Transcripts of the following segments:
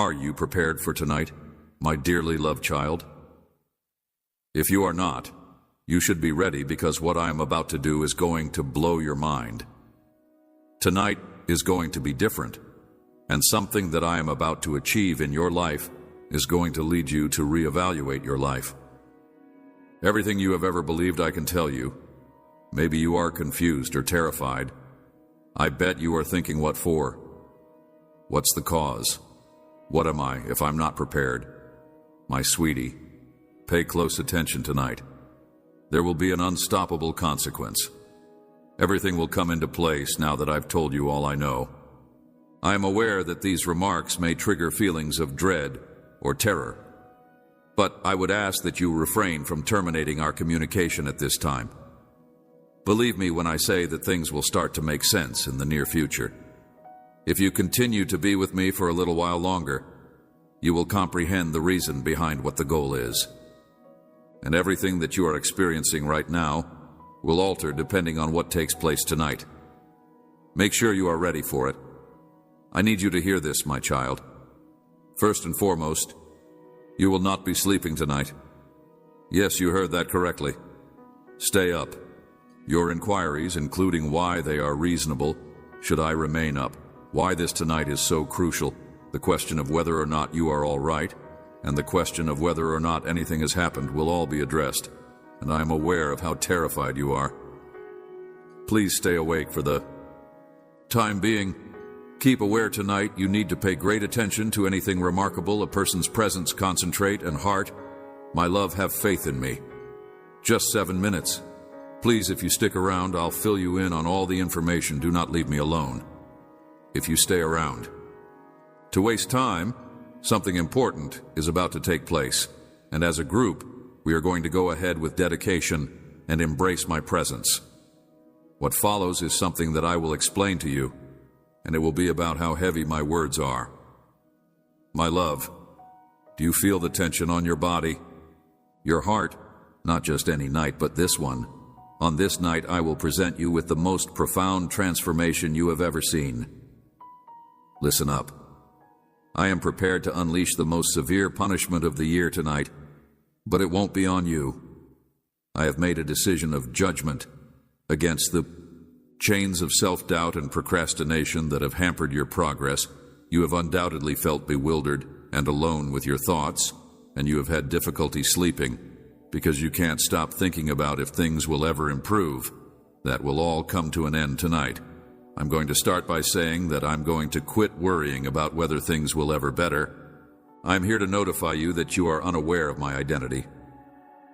Are you prepared for tonight, my dearly loved child? If you are not, you should be ready, because what I am about to do is going to blow your mind. Tonight is going to be different, and something that I am about to achieve in your life is going to lead you to reevaluate your life. Everything you have ever believed I can tell you. Maybe you are confused or terrified. I bet you are thinking, what for? What's the cause? What am I if I'm not prepared? My sweetie, pay close attention tonight. There will be an unstoppable consequence. Everything will come into place now that I've told you all I know. I am aware that these remarks may trigger feelings of dread or terror, but I would ask that you refrain from terminating our communication at this time. Believe me when I say that things will start to make sense in the near future. If you continue to be with me for a little while longer, you will comprehend the reason behind what the goal is. And everything that you are experiencing right now will alter depending on what takes place tonight. Make sure you are ready for it. I need you to hear this, my child. First and foremost, you will not be sleeping tonight. Yes, you heard that correctly. Stay up. Your inquiries, including why they are reasonable, should I remain up, why this tonight is so crucial, the question of whether or not you are all right, and the question of whether or not anything has happened will all be addressed, and I am aware of how terrified you are. Please stay awake for the time being. Keep aware tonight. You need to pay great attention to anything remarkable, a person's presence, concentrate, and heart. My love, have faith in me. Just 7 minutes. Please, if you stick around, I'll fill you in on all the information. Do not leave me alone. If you stay around. To waste time, something important is about to take place, and as a group, we are going to go ahead with dedication and embrace my presence. What follows is something that I will explain to you, and it will be about how heavy my words are. My love, do you feel the tension on your body? Your heart? Not just any night, but this one. On this night, I will present you with the most profound transformation you have ever seen. Listen up. I am prepared to unleash the most severe punishment of the year tonight, but it won't be on you. I have made a decision of judgment against the chains of self-doubt and procrastination that have hampered your progress. You have undoubtedly felt bewildered and alone with your thoughts, and you have had difficulty sleeping because you can't stop thinking about if things will ever improve. That will all come to an end tonight. I'm going to start by saying that I'm going to quit worrying about whether things will ever better. I'm here to notify you that you are unaware of my identity.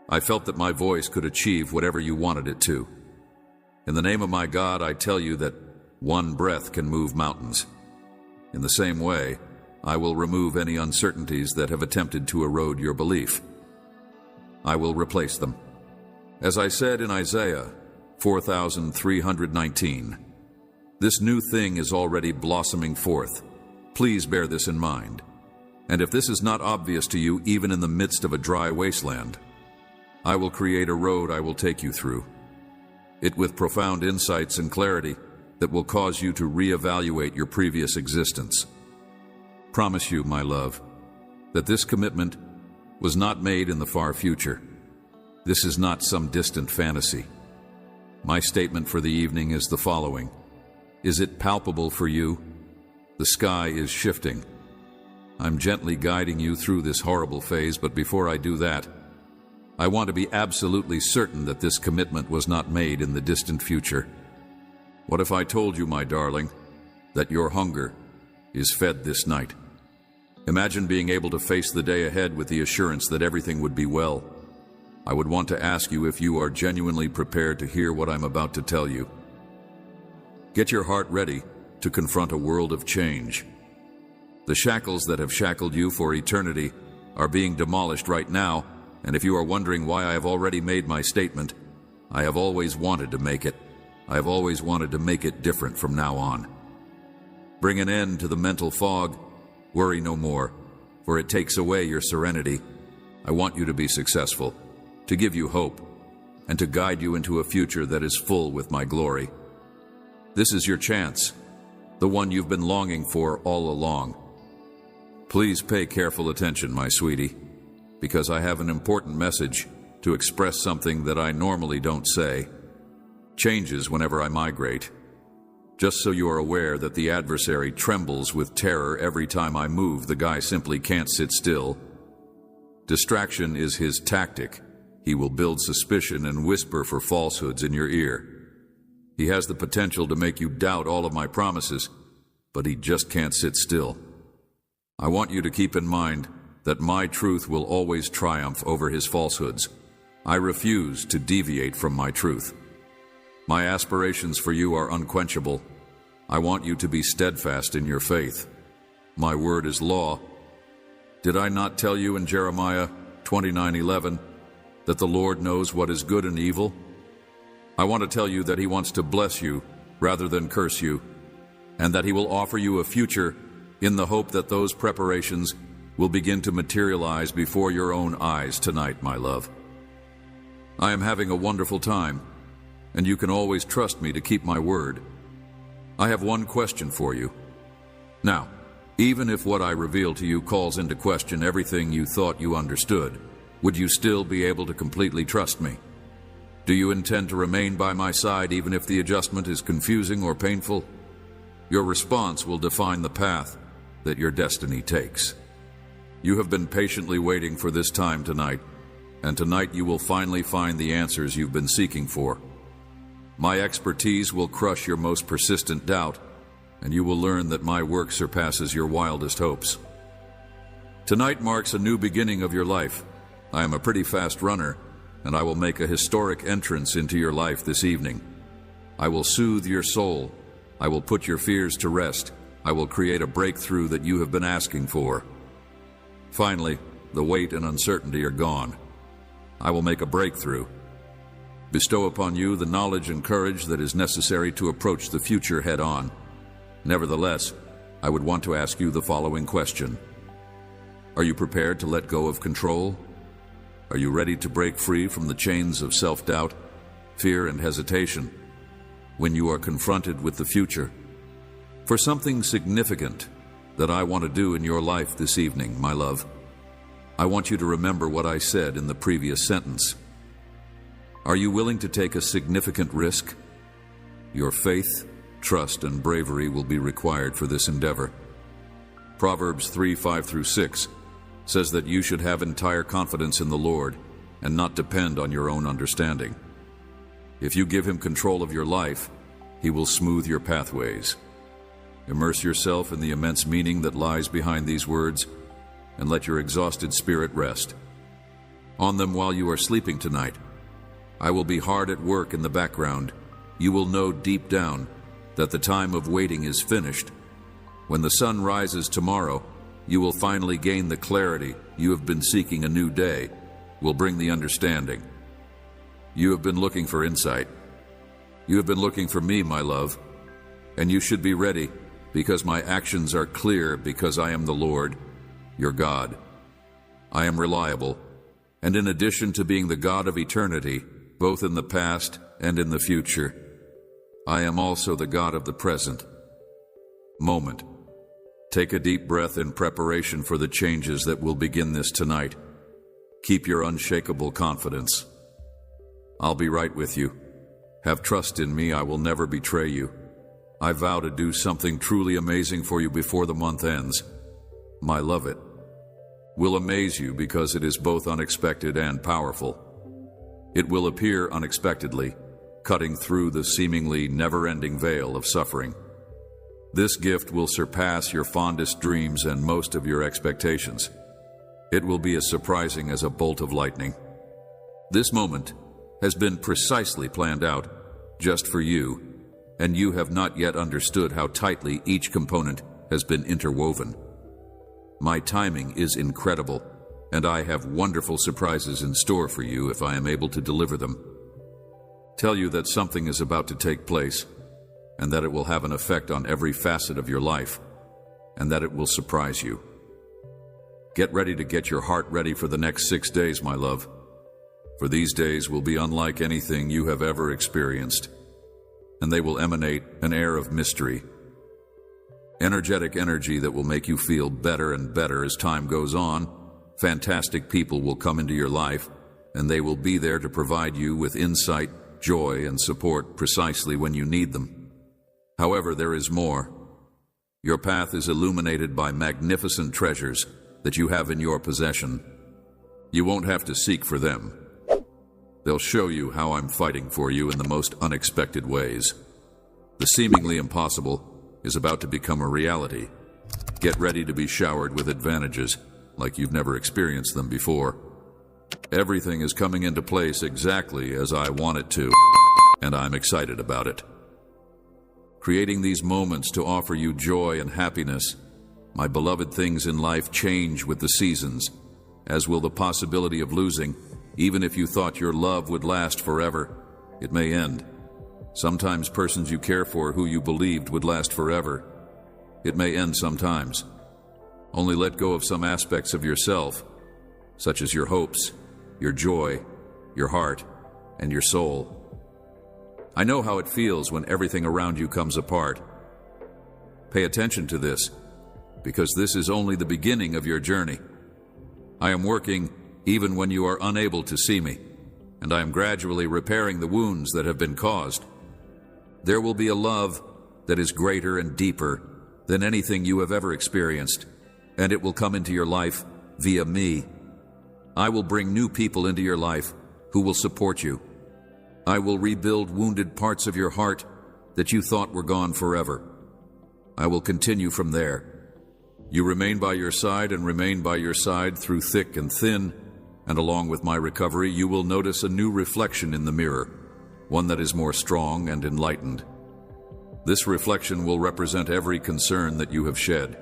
I felt that my voice could achieve whatever you wanted it to. In the name of my God, I tell you that one breath can move mountains. In the same way, I will remove any uncertainties that have attempted to erode your belief. I will replace them. As I said in Isaiah 4,319, this new thing is already blossoming forth. Please bear this in mind. And if this is not obvious to you, even in the midst of a dry wasteland, I will create a road I will take you through. It with profound insights and clarity that will cause you to reevaluate your previous existence. Promise you, my love, that this commitment was not made in the far future. This is not some distant fantasy. My statement for the evening is the following. Is it palpable for you? The sky is shifting. I'm gently guiding you through this horrible phase, but before I do that, I want to be absolutely certain that this commitment was not made in the distant future. What if I told you, my darling, that your hunger is fed this night? Imagine being able to face the day ahead with the assurance that everything would be well. I would want to ask you if you are genuinely prepared to hear what I'm about to tell you. Get your heart ready to confront a world of change. The shackles that have shackled you for eternity are being demolished right now, and if you are wondering why I have already made my statement, I have always wanted to make it. I have always wanted to make it different from now on. Bring an end to the mental fog. Worry no more, for it takes away your serenity. I want you to be successful, to give you hope, and to guide you into a future that is full with my glory. This is your chance, the one you've been longing for all along. Please pay careful attention, my sweetie, because I have an important message to express something that I normally don't say. Changes whenever I migrate. Just so you are aware that the adversary trembles with terror every time I move, the guy simply can't sit still. Distraction is his tactic. He will build suspicion and whisper for falsehoods in your ear. He has the potential to make you doubt all of my promises, but he just can't sit still. I want you to keep in mind that my truth will always triumph over his falsehoods. I refuse to deviate from my truth. My aspirations for you are unquenchable. I want you to be steadfast in your faith. My word is law. Did I not tell you in Jeremiah 29:11 that the Lord knows what is good and evil? I want to tell you that he wants to bless you rather than curse you, and that he will offer you a future in the hope that those preparations will begin to materialize before your own eyes tonight, my love. I am having a wonderful time, and you can always trust me to keep my word. I have one question for you. Now, even if what I reveal to you calls into question everything you thought you understood, would you still be able to completely trust me? Do you intend to remain by my side even if the adjustment is confusing or painful? Your response will define the path that your destiny takes. You have been patiently waiting for this time tonight, and tonight you will finally find the answers you've been seeking for. My expertise will crush your most persistent doubt, and you will learn that my work surpasses your wildest hopes. Tonight marks a new beginning of your life. I am a pretty fast runner, and I will make a historic entrance into your life this evening. I will soothe your soul. I will put your fears to rest. I will create a breakthrough that you have been asking for. Finally, the weight and uncertainty are gone. I will make a breakthrough. Bestow upon you the knowledge and courage that is necessary to approach the future head-on. Nevertheless, I would want to ask you the following question. Are you prepared to let go of control? Are you ready to break free from the chains of self-doubt, fear, and hesitation when you are confronted with the future? For something significant that I want to do in your life this evening, my love, I want you to remember what I said in the previous sentence. Are you willing to take a significant risk? Your faith, trust, and bravery will be required for this endeavor. Proverbs 3:5-6 says that you should have entire confidence in the Lord and not depend on your own understanding. If you give him control of your life, he will smooth your pathways. Immerse yourself in the immense meaning that lies behind these words and let your exhausted spirit rest on them while you are sleeping tonight. I will be hard at work in the background. You will know deep down that the time of waiting is finished. When the sun rises tomorrow, you will finally gain the clarity you have been seeking. A new day will bring the understanding. You have been looking for insight. You have been looking for me, my love, and you should be ready because my actions are clear because I am the Lord, your God. I am reliable, and in addition to being the God of eternity, both in the past and in the future, I am also the God of the present moment. Take a deep breath in preparation for the changes that will begin this tonight. Keep your unshakable confidence. I'll be right with you. Have trust in me. I will never betray you. I vow to do something truly amazing for you before the month ends. My love, it will amaze you because it is both unexpected and powerful. It will appear unexpectedly, cutting through the seemingly never-ending veil of suffering. This gift will surpass your fondest dreams and most of your expectations. It will be as surprising as a bolt of lightning. This moment has been precisely planned out just for you, and you have not yet understood how tightly each component has been interwoven. My timing is incredible, and I have wonderful surprises in store for you if I am able to deliver them. Tell you that something is about to take place, and that it will have an effect on every facet of your life, and that it will surprise you. Get ready to get your heart ready for the next 6 days, my love, for these days will be unlike anything you have ever experienced, and they will emanate an air of mystery, Energetic energy that will make you feel better and better as time goes on. Fantastic people will come into your life, and they will be there to provide you with insight, joy, and support precisely when you need them. However, there is more. Your path is illuminated by magnificent treasures that you have in your possession. You won't have to seek for them. They'll show you how I'm fighting for you in the most unexpected ways. The seemingly impossible is about to become a reality. Get ready to be showered with advantages like you've never experienced them before. Everything is coming into place exactly as I want it to, and I'm excited about it. Creating these moments to offer you joy and happiness. My beloved, things in life change with the seasons, as will the possibility of losing. Even if you thought your love would last forever, it may end. Sometimes persons you care for who you believed would last forever, it may end sometimes. Only let go of some aspects of yourself, such as your hopes, your joy, your heart, and your soul. I know how it feels when everything around you comes apart. Pay attention to this, because this is only the beginning of your journey. I am working even when you are unable to see me, and I am gradually repairing the wounds that have been caused. There will be a love that is greater and deeper than anything you have ever experienced, and it will come into your life via me. I will bring new people into your life who will support you. I will rebuild wounded parts of your heart that you thought were gone forever. I will continue from there. You remain by your side and remain by your side through thick and thin, and along with my recovery, you will notice a new reflection in the mirror, one that is more strong and enlightened. This reflection will represent every concern that you have shed,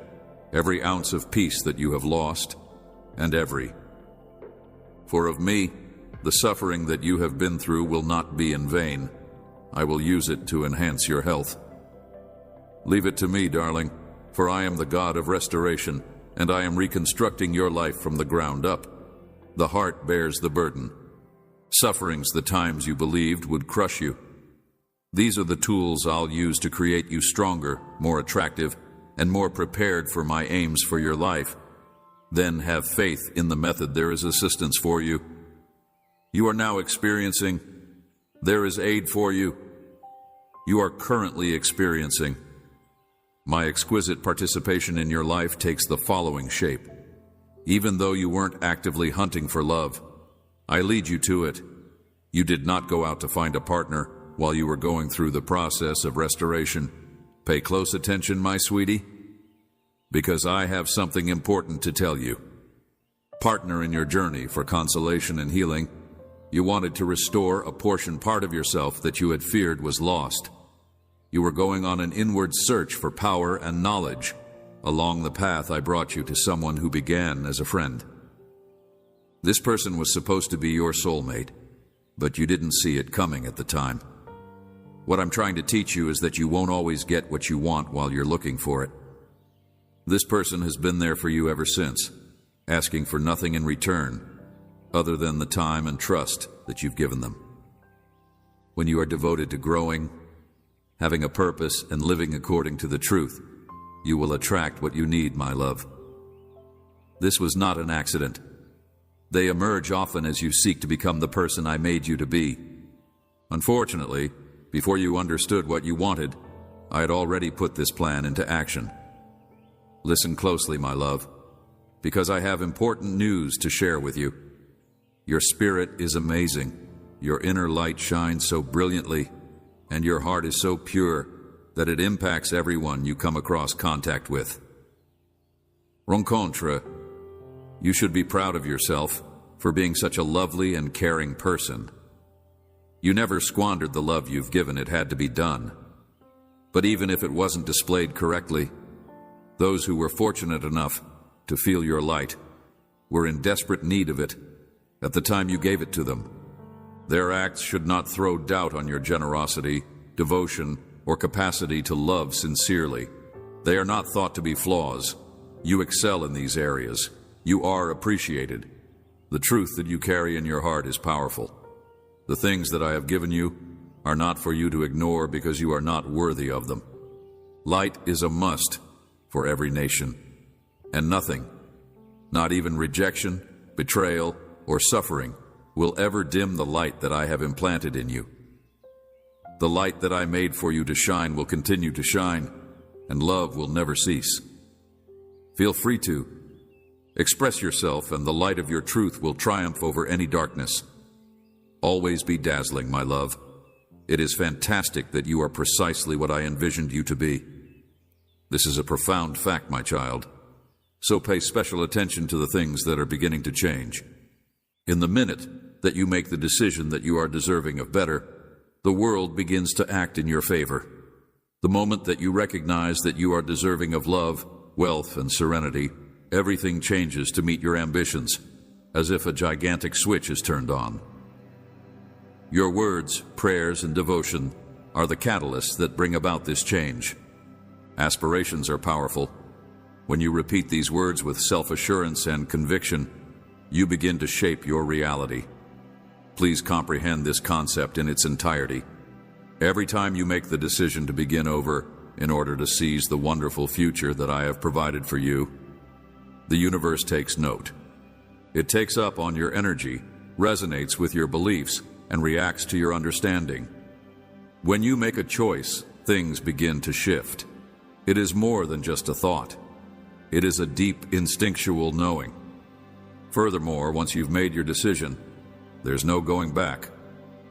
every ounce of peace that you have lost, and for of me, the suffering that you have been through will not be in vain. I will use it to enhance your health. Leave it to me, darling, for I am the God of restoration, and I am reconstructing your life from the ground up. The heart bears the burden. Sufferings the times you believed would crush you. These are the tools I'll use to create you stronger, more attractive, and more prepared for my aims for your life. Then have faith in the method. There is assistance for you. You are now experiencing. There is aid for you. You are currently experiencing. My exquisite participation in your life takes the following shape. Even though you weren't actively hunting for love, I lead you to it. You did not go out to find a partner while you were going through the process of restoration. Pay close attention, my sweetie, because I have something important to tell you. Partner in your journey for consolation and healing, you wanted to restore a part of yourself that you had feared was lost. You were going on an inward search for power and knowledge. Along the path, I brought you to someone who began as a friend. This person was supposed to be your soulmate, but you didn't see it coming at the time. What I'm trying to teach you is that you won't always get what you want while you're looking for it. This person has been there for you ever since, asking for nothing in return other than the time and trust that you've given them. When you are devoted to growing, having a purpose, and living according to the truth, you will attract what you need, my love. This was not an accident. They emerge often as you seek to become the person I made you to be. Unfortunately, before you understood what you wanted, I had already put this plan into action. Listen closely, my love, because I have important news to share with you. Your spirit is amazing. Your inner light shines so brilliantly, and your heart is so pure that it impacts everyone you come across contact with. Rencontre, you should be proud of yourself for being such a lovely and caring person. You never squandered the love you've given. It had to be done. But even if it wasn't displayed correctly, those who were fortunate enough to feel your light were in desperate need of it at the time you gave it to them. Their acts should not throw doubt on your generosity, devotion, or capacity to love sincerely. They are not thought to be flaws. You excel in these areas. You are appreciated. The truth that you carry in your heart is powerful. The things that I have given you are not for you to ignore because you are not worthy of them. Light is a must, for every nation. And nothing, not even rejection, betrayal, or suffering, will ever dim the light that I have implanted in you. The light that I made for you to shine will continue to shine, and love will never cease. Feel free to express yourself, and the light of your truth will triumph over any darkness. Always be dazzling, my love. It is fantastic that you are precisely what I envisioned you to be. This is a profound fact, my child. So pay special attention to the things that are beginning to change. In the minute that you make the decision that you are deserving of better, the world begins to act in your favor. The moment that you recognize that you are deserving of love, wealth, and serenity, everything changes to meet your ambitions, as if a gigantic switch is turned on. Your words, prayers, and devotion are the catalysts that bring about this change. Aspirations are powerful. When you repeat these words with self-assurance and conviction, you begin to shape your reality. Please comprehend this concept in its entirety. Every time you make the decision to begin over in order to seize the wonderful future that I have provided for you, the universe takes note. It takes up on your energy, resonates with your beliefs, and reacts to your understanding. When you make a choice, things begin to shift. It is more than just a thought. It is a deep instinctual knowing. Furthermore, once you've made your decision, there's no going back.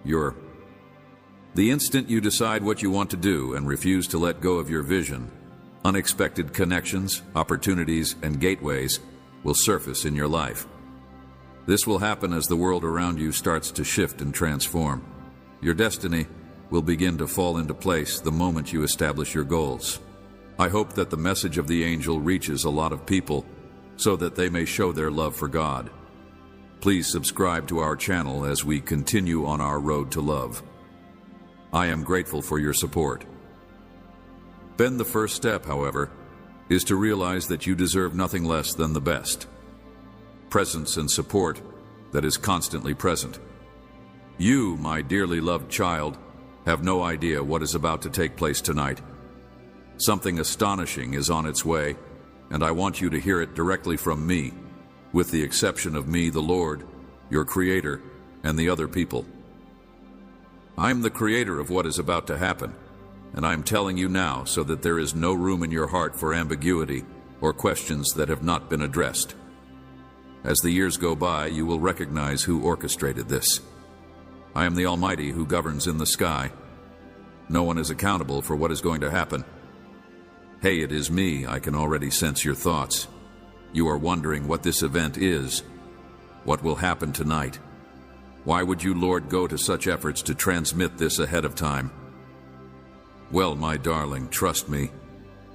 The instant you decide what you want to do and refuse to let go of your vision, unexpected connections, opportunities, and gateways will surface in your life. This will happen as the world around you starts to shift and transform. Your destiny will begin to fall into place the moment you establish your goals. I hope that the message of the angel reaches a lot of people so that they may show their love for God. Please subscribe to our channel as we continue on our road to love. I am grateful for your support. Then the first step, however, is to realize that you deserve nothing less than the best. Presence and support that is constantly present. You, my dearly loved child, have no idea what is about to take place tonight. Something astonishing is on its way, and I want you to hear it directly from me, with the exception of me, the Lord, your Creator, and the other people. I'm the creator of what is about to happen, and I'm telling you now so that there is no room in your heart for ambiguity or questions that have not been addressed. As the years go by, you will recognize who orchestrated this. I am the Almighty who governs in the sky. No one is accountable for what is going to happen. Hey, it is me. I can already sense your thoughts. You are wondering what this event is. What will happen tonight? Why would you, Lord, go to such efforts to transmit this ahead of time? Well, my darling, trust me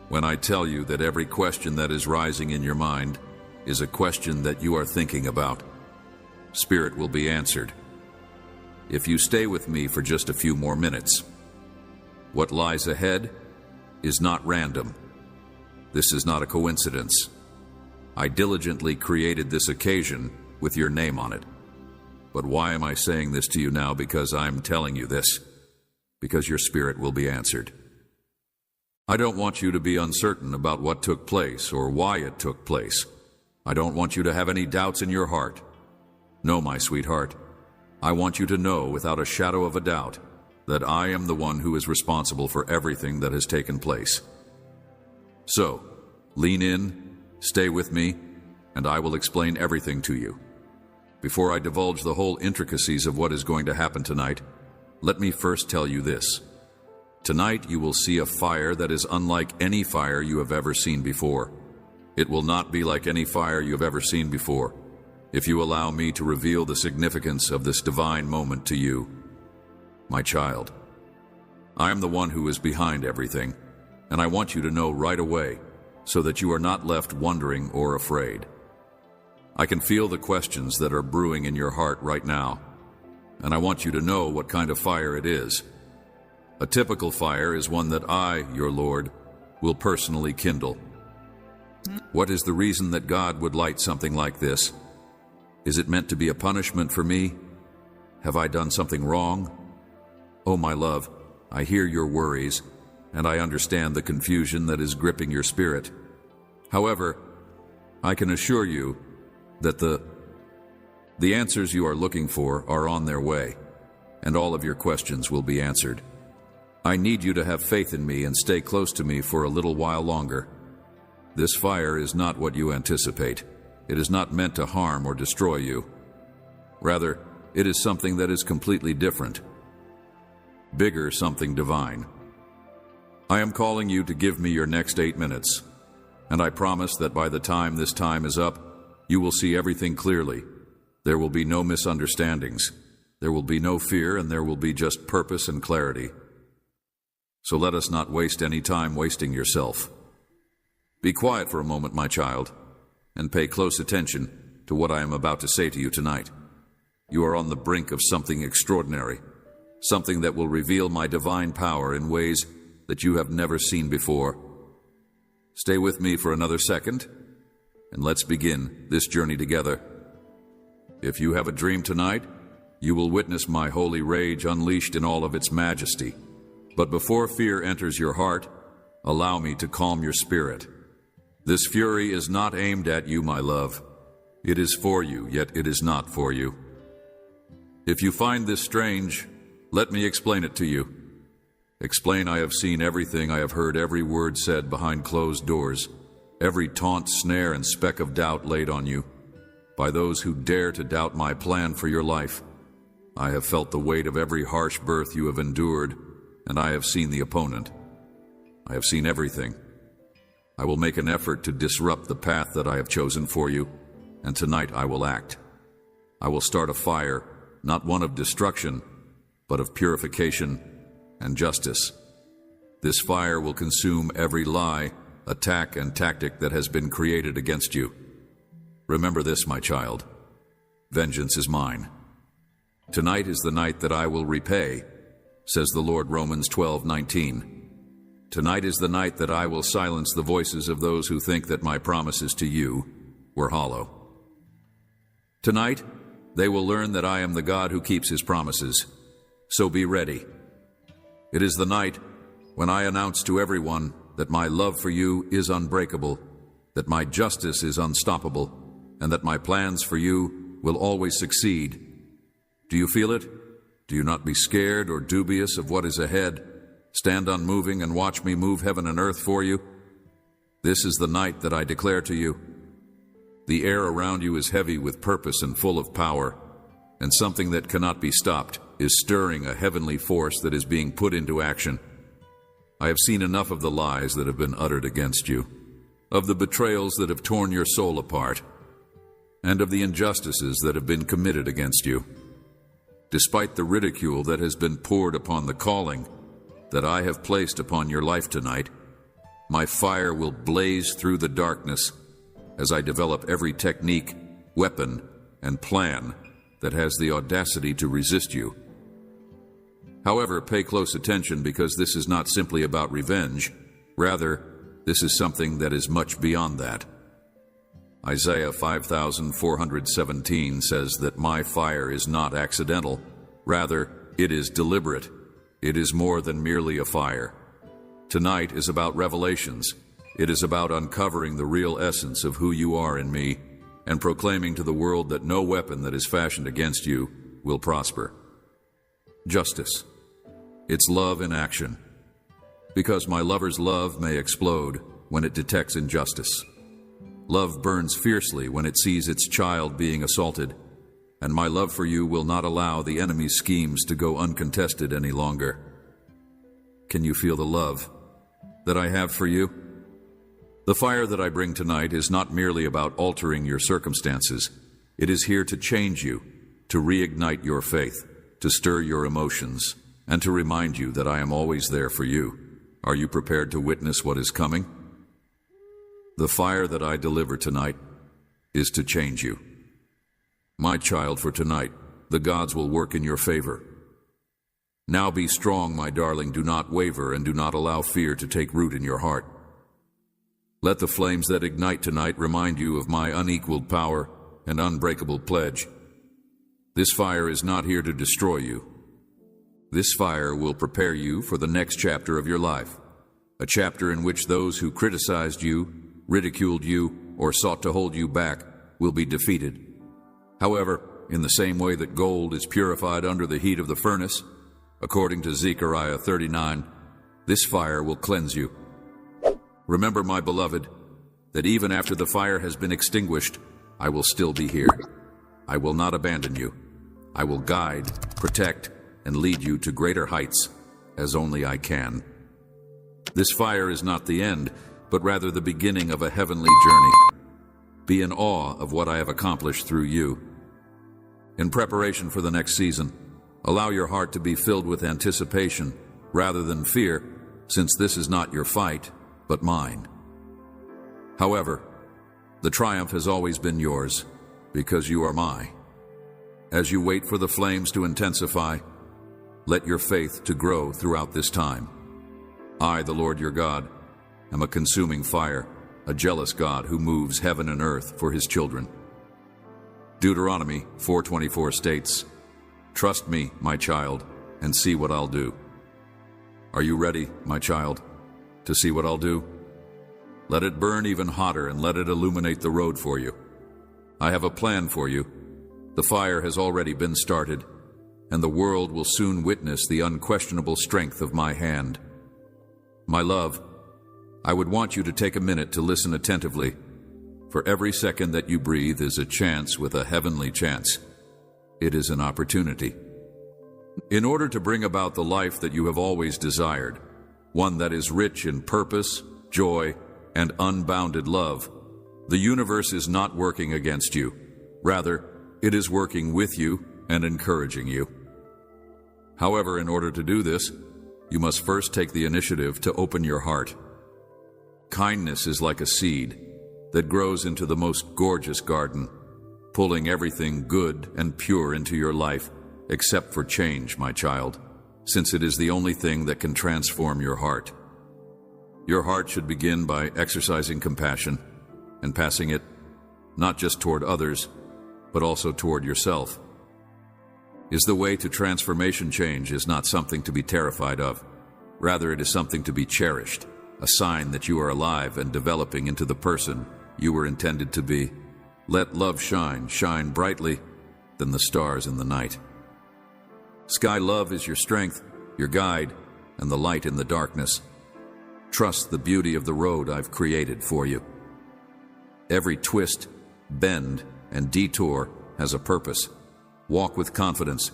when I tell you that every question that is rising in your mind is a question that you are thinking about. Spirit will be answered if you stay with me for just a few more minutes. What lies ahead is not random. This is not a coincidence. I diligently created this occasion with your name on it. But why am I saying this to you now? Because I'm telling you this. Because your spirit will be answered. I don't want you to be uncertain about what took place or why it took place. I don't want you to have any doubts in your heart. No, my sweetheart. I want you to know without a shadow of a doubt that I am the one who is responsible for everything that has taken place. So, lean in, stay with me, and I will explain everything to you. Before I divulge the whole intricacies of what is going to happen tonight, let me first tell you this. Tonight you will see a fire that is unlike any fire you have ever seen before. It will not be like any fire you have ever seen before, if you allow me to reveal the significance of this divine moment to you. My child, I am the one who is behind everything, and I want you to know right away so that you are not left wondering or afraid. I can feel the questions that are brewing in your heart right now, and I want you to know what kind of fire it is. A typical fire is one that I, your Lord, will personally kindle. What is the reason that God would light something like this? Is it meant to be a punishment for me? Have I done something wrong? Oh, my love, I hear your worries, and I understand the confusion that is gripping your spirit. However, I can assure you that the answers you are looking for are on their way, and all of your questions will be answered. I need you to have faith in me and stay close to me for a little while longer. This fire is not what you anticipate. It is not meant to harm or destroy you. Rather, it is something that is completely different. Bigger, something divine. I am calling you to give me your next 8 minutes, and I promise that by the time this time is up, you will see everything clearly. There will be no misunderstandings. There will be no fear, and there will be just purpose and clarity. So let us not waste any time wasting yourself. Be quiet for a moment, my child, and pay close attention to what I am about to say to you tonight. You are on the brink of something extraordinary, something that will reveal my divine power in ways that you have never seen before. Stay with me for another second, and let's begin this journey together. If you have a dream tonight, you will witness my holy rage unleashed in all of its majesty. But before fear enters your heart, allow me to calm your spirit. This fury is not aimed at you, my love. It is for you, yet it is not for you. If you find this strange, let me explain it to you. Explain I have seen everything, I have heard every word said behind closed doors, every taunt, snare, and speck of doubt laid on you by those who dare to doubt my plan for your life. I have felt the weight of every harsh birth you have endured, and I have seen the opponent. I have seen everything. I will make an effort to disrupt the path that I have chosen for you, and tonight I will act. I will start a fire, not one of destruction, but of purification and justice. This fire will consume every lie, attack, and tactic that has been created against you. Remember this, my child. Vengeance is mine. Tonight is the night that I will repay, says the Lord, Romans 12:19. Tonight is the night that I will silence the voices of those who think that my promises to you were hollow. Tonight, they will learn that I am the God who keeps his promises. So be ready. It is the night when I announce to everyone that my love for you is unbreakable, that my justice is unstoppable, and that my plans for you will always succeed. Do you feel it? Do you not be scared or dubious of what is ahead? Stand unmoving and watch me move heaven and earth for you. This is the night that I declare to you. The air around you is heavy with purpose and full of power, and something that cannot be stopped is stirring a heavenly force that is being put into action. I have seen enough of the lies that have been uttered against you, of the betrayals that have torn your soul apart, and of the injustices that have been committed against you. Despite the ridicule that has been poured upon the calling that I have placed upon your life tonight, my fire will blaze through the darkness as I develop every technique, weapon, and plan that has the audacity to resist you. However, pay close attention, because this is not simply about revenge. Rather, this is something that is much beyond that. Isaiah 5,417 says that my fire is not accidental. Rather, it is deliberate. It is more than merely a fire. Tonight is about revelations. It is about uncovering the real essence of who you are in me and proclaiming to the world that no weapon that is fashioned against you will prosper. Justice. It's love in action. Because my lover's love may explode when it detects injustice. Love burns fiercely when it sees its child being assaulted, and my love for you will not allow the enemy's schemes to go uncontested any longer. Can you feel the love that I have for you? The fire that I bring tonight is not merely about altering your circumstances. It is here to change you, to reignite your faith, to stir your emotions, and to remind you that I am always there for you. Are you prepared to witness what is coming? The fire that I deliver tonight is to change you. My child, for tonight, the gods will work in your favor. Now be strong, my darling. Do not waver, and do not allow fear to take root in your heart. Let the flames that ignite tonight remind you of my unequaled power and unbreakable pledge. This fire is not here to destroy you. This fire will prepare you for the next chapter of your life, a chapter in which those who criticized you ridiculed you, or sought to hold you back will be defeated. However, in the same way that gold is purified under the heat of the furnace, according to Zechariah 39, this fire will cleanse you. Remember, my beloved, that even after the fire has been extinguished, I will still be here. I will not abandon you. I will guide, protect, and lead you to greater heights, as only I can. This fire is not the end, but rather the beginning of a heavenly journey. Be in awe of what I have accomplished through you. In preparation for the next season, allow your heart to be filled with anticipation rather than fear, since this is not your fight, but mine. However, the triumph has always been yours, because you are mine. As you wait for the flames to intensify, let your faith to grow throughout this time. I, the Lord your God, am a consuming fire, a jealous God who moves heaven and earth for his children. Deuteronomy 4:24 states, "Trust me, my child, and see what I'll do." Are you ready, my child, to see what I'll do? Let it burn even hotter and let it illuminate the road for you. I have a plan for you. The fire has already been started, and the world will soon witness the unquestionable strength of my hand. My love, I would want you to take a minute to listen attentively. For every second that you breathe is a chance with a heavenly chance. It is an opportunity. In order to bring about the life that you have always desired, one that is rich in purpose, joy, and unbounded love, the universe is not working against you. Rather, it is working with you and encouraging you. However, in order to do this, you must first take the initiative to open your heart. Kindness is like a seed that grows into the most gorgeous garden, pulling everything good and pure into your life, except for change, my child, since it is the only thing that can transform your heart. Your heart should begin by exercising compassion and passing it not just toward others, but also toward yourself. The way to transformation change is not something to be terrified of. Rather, it is something to be cherished, a sign that you are alive and developing into the person you were intended to be. Let love shine brightly than the stars in the night. Sky love is your strength, your guide, and the light in the darkness. Trust the beauty of the road I've created for you. Every twist, bend, and detour has a purpose. Walk with confidence,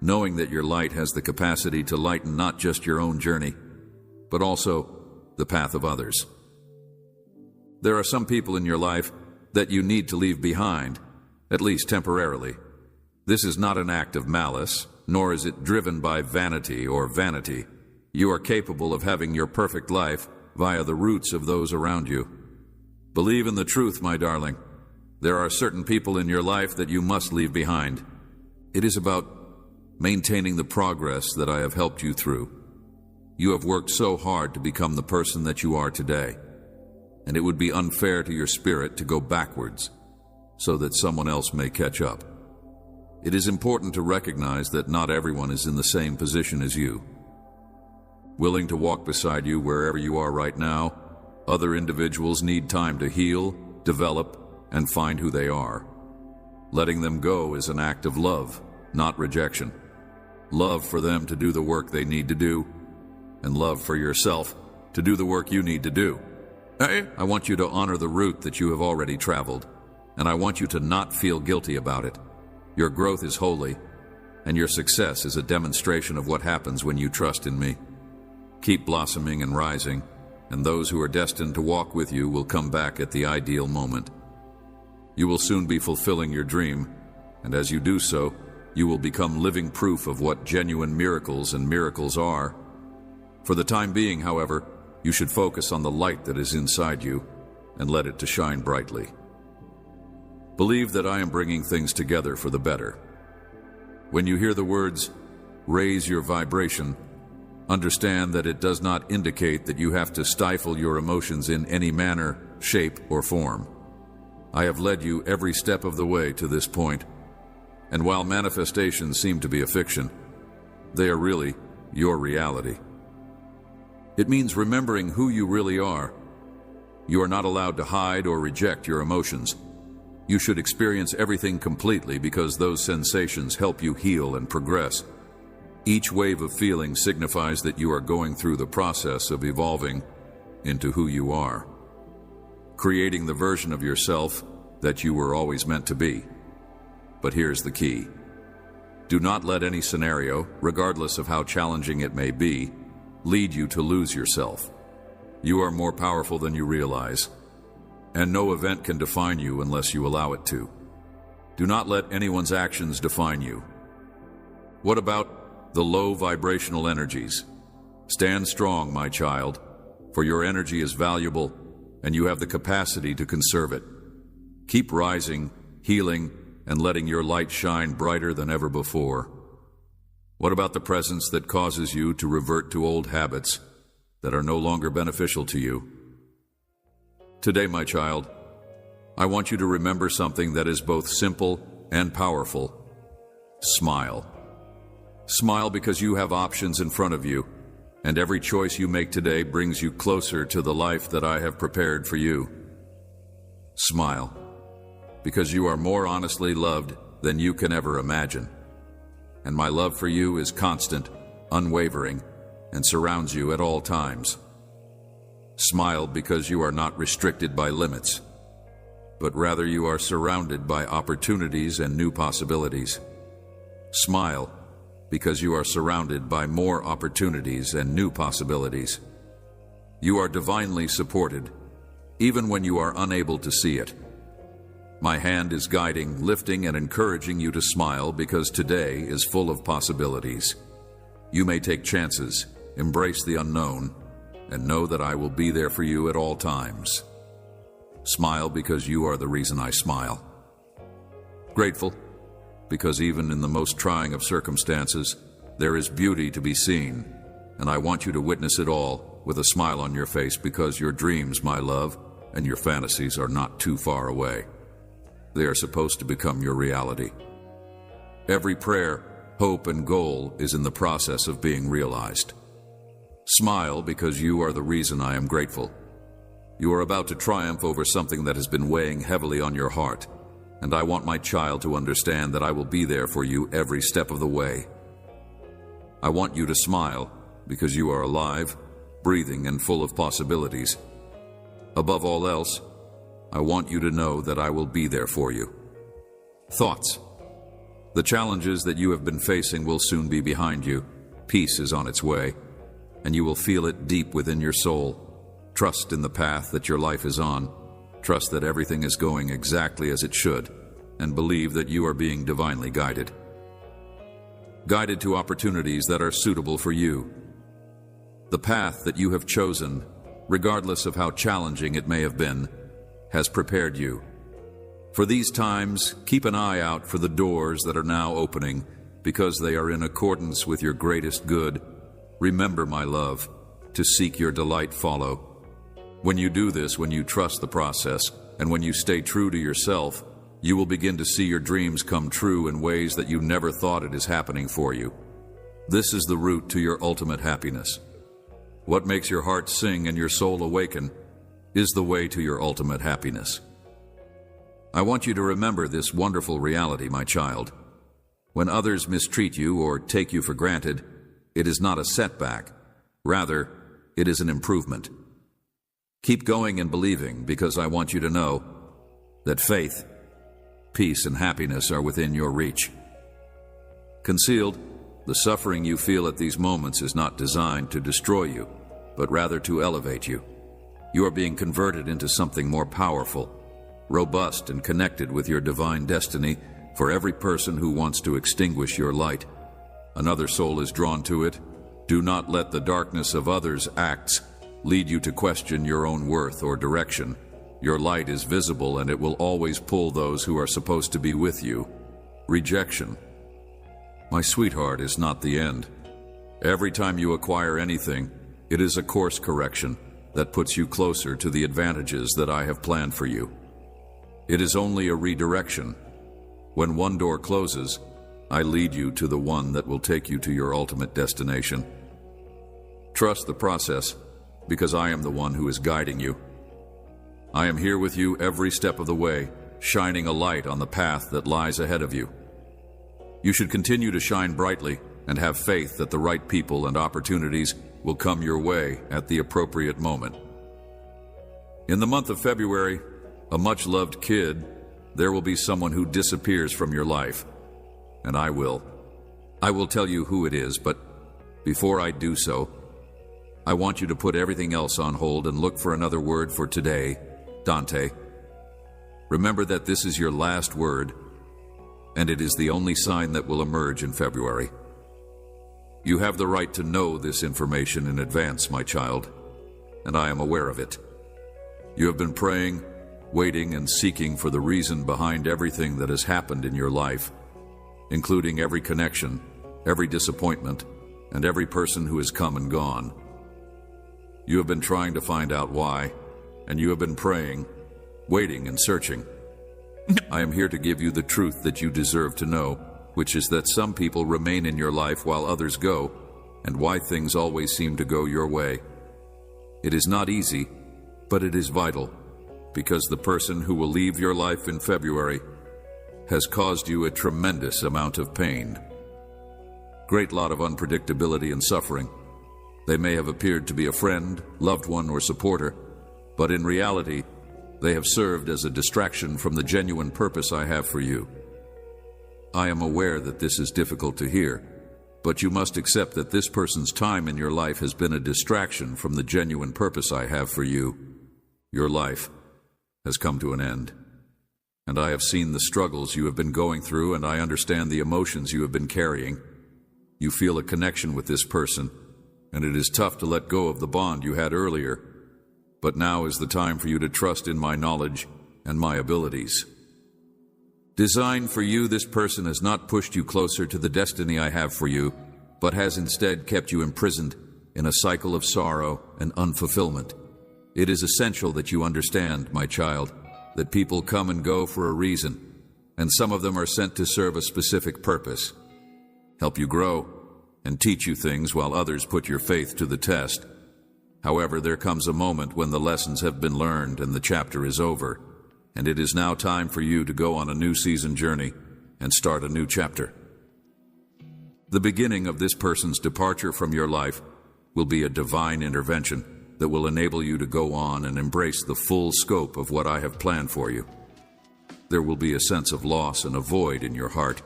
knowing that your light has the capacity to lighten not just your own journey, but also the path of others. There are some people in your life that you need to leave behind, at least temporarily. This is not an act of malice, nor is it driven by vanity or vanity. You are capable of having your perfect life via the roots of those around you. Believe in the truth, my darling. There are certain people in your life that you must leave behind. It is about maintaining the progress that I have helped you through. You have worked so hard to become the person that you are today, and it would be unfair to your spirit to go backwards so that someone else may catch up. It is important to recognize that not everyone is in the same position as you. Willing to walk beside you wherever you are right now, other individuals need time to heal, develop, and find who they are. Letting them go is an act of love, not rejection. Love for them to do the work they need to do, and love for yourself to do the work you need to do. I want you to honor the route that you have already traveled, and I want you to not feel guilty about it. Your growth is holy, and your success is a demonstration of what happens when you trust in me. Keep blossoming and rising, and those who are destined to walk with you will come back at the ideal moment. You will soon be fulfilling your dream, and as you do so, you will become living proof of what genuine miracles and miracles are. For the time being, however, you should focus on the light that is inside you and let it to shine brightly. Believe that I am bringing things together for the better. When you hear the words, "raise your vibration," understand that it does not indicate that you have to stifle your emotions in any manner, shape, or form. I have led you every step of the way to this point, and while manifestations seem to be a fiction, they are really your reality. It means remembering who you really are. You are not allowed to hide or reject your emotions. You should experience everything completely because those sensations help you heal and progress. Each wave of feeling signifies that you are going through the process of evolving into who you are, creating the version of yourself that you were always meant to be. But here's the key. Do not let any scenario, regardless of how challenging it may be, lead you to lose yourself. You are more powerful than you realize, and no event can define you unless you allow it to. Do not let anyone's actions define you. What about the low vibrational energies? Stand strong, my child, for your energy is valuable and you have the capacity to conserve it. Keep rising, healing, and letting your light shine brighter than ever before. What about the presence that causes you to revert to old habits that are no longer beneficial to you? Today, my child, I want you to remember something that is both simple and powerful. Smile. Smile because you have options in front of you, and every choice you make today brings you closer to the life that I have prepared for you. Smile because you are more honestly loved than you can ever imagine. And my love for you is constant, unwavering, and surrounds you at all times. Smile because you are not restricted by limits, but rather you are surrounded by opportunities and new possibilities. Smile because you are surrounded by more opportunities and new possibilities. You are divinely supported, even when you are unable to see it. My hand is guiding, lifting, and encouraging you to smile because today is full of possibilities. You may take chances, embrace the unknown, and know that I will be there for you at all times. Smile because you are the reason I smile. Grateful because even in the most trying of circumstances, there is beauty to be seen, and I want you to witness it all with a smile on your face because your dreams, my love, and your fantasies are not too far away. They are supposed to become your reality. Every prayer, hope, and goal is in the process of being realized. Smile because you are the reason I am grateful. You are about to triumph over something that has been weighing heavily on your heart, and I want my child to understand that I will be there for you every step of the way. I want you to smile because you are alive, breathing, and full of possibilities. Above all else, I want you to know that I will be there for you. Thoughts. The challenges that you have been facing will soon be behind you. Peace is on its way, and you will feel it deep within your soul. Trust in the path that your life is on. Trust that everything is going exactly as it should, and believe that you are being divinely guided. Guided to opportunities that are suitable for you. The path that you have chosen, regardless of how challenging it may have been, has prepared you. For these times, keep an eye out for the doors that are now opening, because they are in accordance with your greatest good. Remember, my love, to seek your delight follow. When you do this, when you trust the process, and when you stay true to yourself, you will begin to see your dreams come true in ways that you never thought it is happening for you. This is the route to your ultimate happiness. What makes your heart sing and your soul awaken is the way to your ultimate happiness. I want you to remember this wonderful reality, my child. When others mistreat you or take you for granted, it is not a setback. Rather, it is an improvement. Keep going and believing, because I want you to know that faith, peace, and happiness are within your reach. Concealed, the suffering you feel at these moments is not designed to destroy you, but rather to elevate you. You are being converted into something more powerful, robust, and connected with your divine destiny. For every person who wants to extinguish your light, another soul is drawn to it. Do not let the darkness of others' acts lead you to question your own worth or direction. Your light is visible, and it will always pull those who are supposed to be with you. Rejection, my sweetheart, is not the end. Every time you acquire anything, it is a course correction that puts you closer to the advantages that I have planned for you. It is only a redirection. When one door closes, I lead you to the one that will take you to your ultimate destination. Trust the process, because I am the one who is guiding you. I am here with you every step of the way, shining a light on the path that lies ahead of you. You should continue to shine brightly and have faith that the right people and opportunities will come your way at the appropriate moment. In the month of February, a much-loved kid, there will be someone who disappears from your life. And I will tell you who it is, but before I do so, I want you to put everything else on hold and look for another word for today, Dante. Remember that this is your last word, and it is the only sign that will emerge in February. You have the right to know this information in advance, my child, and I am aware of it. You have been praying, waiting, and seeking for the reason behind everything that has happened in your life, including every connection, every disappointment, and every person who has come and gone. You have been trying to find out why, and you have been praying, waiting, and searching. I am here to give you the truth that you deserve to know, which is that some people remain in your life while others go, and why things always seem to go your way. It is not easy, but it is vital, because the person who will leave your life in February has caused you a tremendous amount of pain. Great lot of unpredictability and suffering. They may have appeared to be a friend, loved one, or supporter, but in reality, they have served as a distraction from the genuine purpose I have for you. I am aware that this is difficult to hear, but you must accept that this person's time in your life has been a distraction from the genuine purpose I have for you. Your life has come to an end, and I have seen the struggles you have been going through, and I understand the emotions you have been carrying. You feel a connection with this person, and it is tough to let go of the bond you had earlier, but now is the time for you to trust in my knowledge and my abilities. Designed for you, this person has not pushed you closer to the destiny I have for you, but has instead kept you imprisoned in a cycle of sorrow and unfulfillment. It is essential that you understand, my child, that people come and go for a reason, and some of them are sent to serve a specific purpose. Help you grow and teach you things while others put your faith to the test. However, there comes a moment when the lessons have been learned and the chapter is over, and it is now time for you to go on a new season journey and start a new chapter. The beginning of this person's departure from your life will be a divine intervention that will enable you to go on and embrace the full scope of what I have planned for you. There will be a sense of loss and a void in your heart.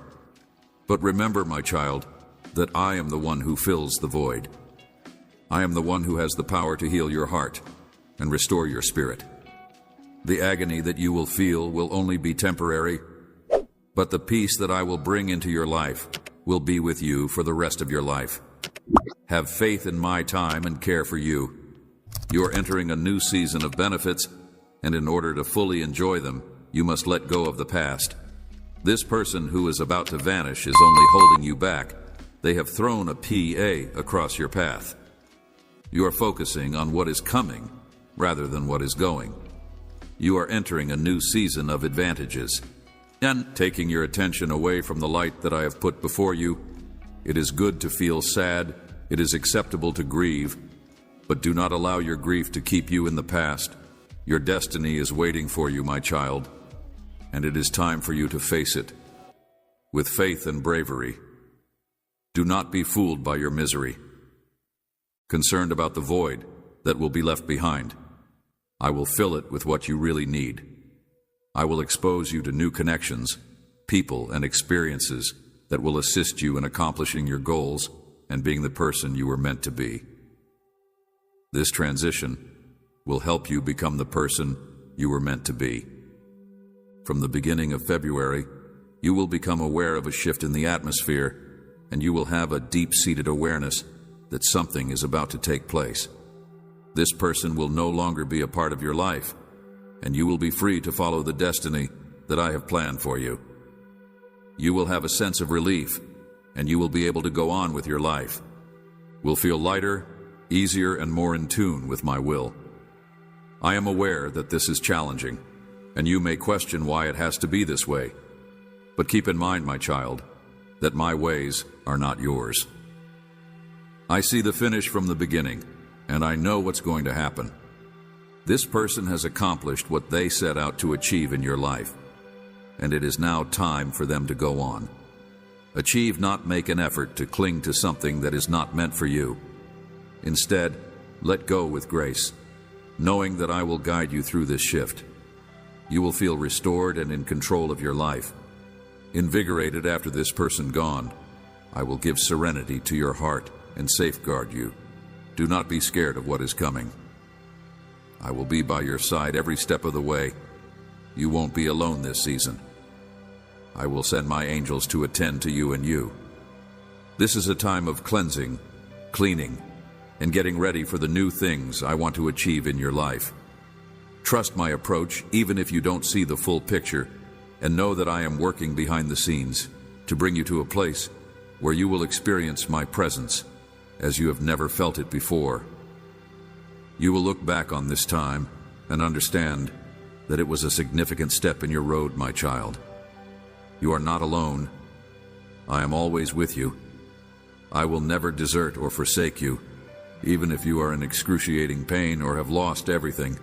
But remember, my child, that I am the one who fills the void. I am the one who has the power to heal your heart and restore your spirit. The agony that you will feel will only be temporary, but the peace that I will bring into your life will be with you for the rest of your life. Have faith in my time and care for you. You are entering a new season of benefits, and in order to fully enjoy them, you must let go of the past. This person who is about to vanish is only holding you back. They have thrown a PA across your path. You are focusing on what is coming rather than what is going. You are entering a new season of advantages and taking your attention away from the light that I have put before you. It is good to feel sad. It is acceptable to grieve, but do not allow your grief to keep you in the past. Your destiny is waiting for you, my child, and it is time for you to face it with faith and bravery. Do not be fooled by your misery. Concerned about the void that will be left behind, I will fill it with what you really need. I will expose you to new connections, people, and experiences that will assist you in accomplishing your goals and being the person you were meant to be. This transition will help you become the person you were meant to be. From the beginning of February, you will become aware of a shift in the atmosphere, and you will have a deep-seated awareness that something is about to take place. This person will no longer be a part of your life, and you will be free to follow the destiny that I have planned for you. You will have a sense of relief, and you will be able to go on with your life. Will feel lighter, easier, and more in tune with my will. I am aware that this is challenging, and you may question why it has to be this way. But keep in mind, my child, that my ways are not yours. I see the finish from the beginning, and I know what's going to happen. This person has accomplished what they set out to achieve in your life, and it is now time for them to go on. Achieve, not make an effort to cling to something that is not meant for you. Instead, let go with grace, knowing that I will guide you through this shift. You will feel restored and in control of your life. Invigorated after this person gone, I will give serenity to your heart and safeguard you. Do not be scared of what is coming. I will be by your side every step of the way. You won't be alone this season. I will send my angels to attend to you and you. This is a time of cleansing, cleaning, and getting ready for the new things I want to achieve in your life. Trust my approach even if you don't see the full picture, and know that I am working behind the scenes to bring you to a place where you will experience my presence as you have never felt it before. You will look back on this time and understand that it was a significant step in your road, my child. You are not alone. I am always with you. I will never desert or forsake you, even if you are in excruciating pain or have lost everything.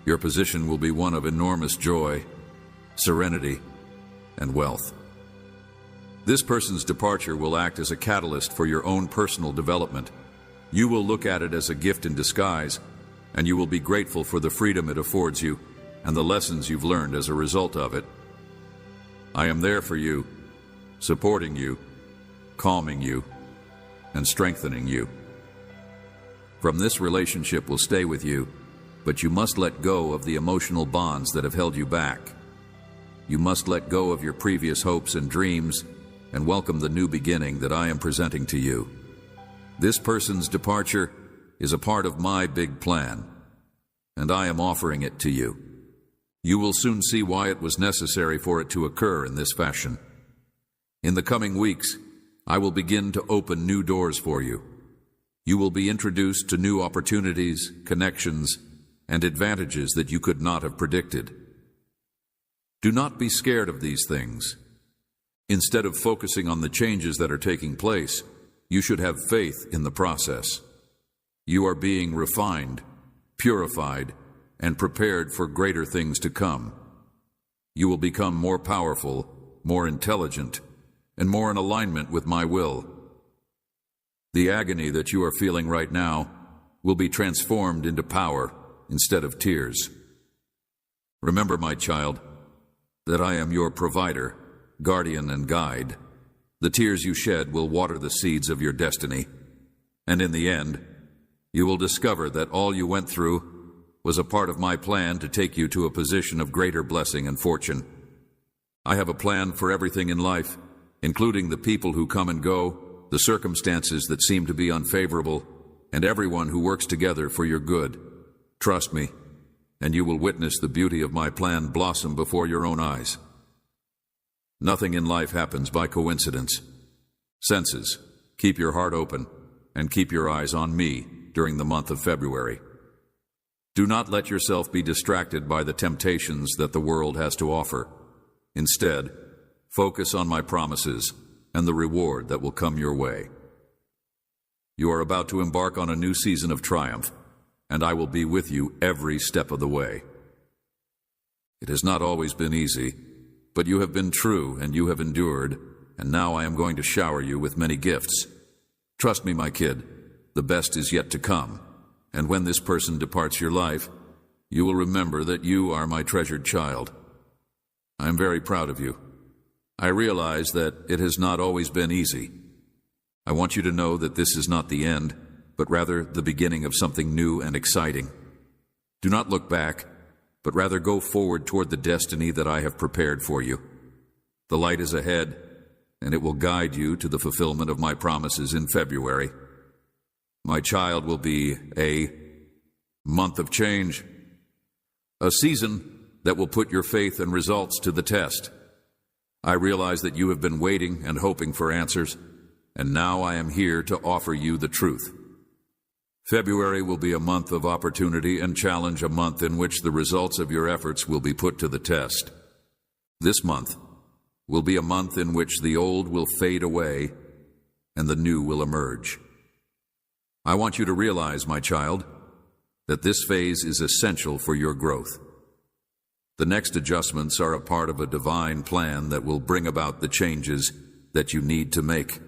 Your position will be one of enormous joy, serenity, and wealth. This person's departure will act as a catalyst for your own personal development. You will look at it as a gift in disguise, and you will be grateful for the freedom it affords you and the lessons you've learned as a result of it. I am there for you, supporting you, calming you, and strengthening you. From this relationship will stay with you, but you must let go of the emotional bonds that have held you back. You must let go of your previous hopes and dreams and welcome the new beginning that I am presenting to you. This person's departure is a part of my big plan, and I am offering it to you. You will soon see why it was necessary for it to occur in this fashion. In the coming weeks, I will begin to open new doors for you. You will be introduced to new opportunities, connections, and advantages that you could not have predicted. Do not be scared of these things. Instead of focusing on the changes that are taking place, you should have faith in the process. You are being refined, purified, and prepared for greater things to come. You will become more powerful, more intelligent, and more in alignment with my will. The agony that you are feeling right now will be transformed into power instead of tears. Remember, my child, that I am your provider, guardian, and guide. The tears you shed will water the seeds of your destiny, and in the end, you will discover that all you went through was a part of my plan to take you to a position of greater blessing and fortune. I have a plan for everything in life, including the people who come and go, the circumstances that seem to be unfavorable, and everyone who works together for your good. Trust me, and you will witness the beauty of my plan blossom before your own eyes. Nothing in life happens by coincidence. Senses, keep your heart open and keep your eyes on me during the month of February. Do not let yourself be distracted by the temptations that the world has to offer. Instead, focus on my promises and the reward that will come your way. You are about to embark on a new season of triumph, and I will be with you every step of the way. It has not always been easy, but you have been true and you have endured, and now I am going to shower you with many gifts. Trust me, my kid, the best is yet to come. And when this person departs your life, you will remember that you are my treasured child. I am very proud of you. I realize that it has not always been easy. I want you to know that this is not the end, but rather the beginning of something new and exciting. Do not look back, but rather go forward toward the destiny that I have prepared for you. The light is ahead, and it will guide you to the fulfillment of my promises in February. My child will be a month of change, a season that will put your faith and results to the test. I realize that you have been waiting and hoping for answers, and now I am here to offer you the truth. February will be a month of opportunity and challenge, a month in which the results of your efforts will be put to the test. This month will be a month in which the old will fade away and the new will emerge. I want you to realize, my child, that this phase is essential for your growth. The next adjustments are a part of a divine plan that will bring about the changes that you need to make.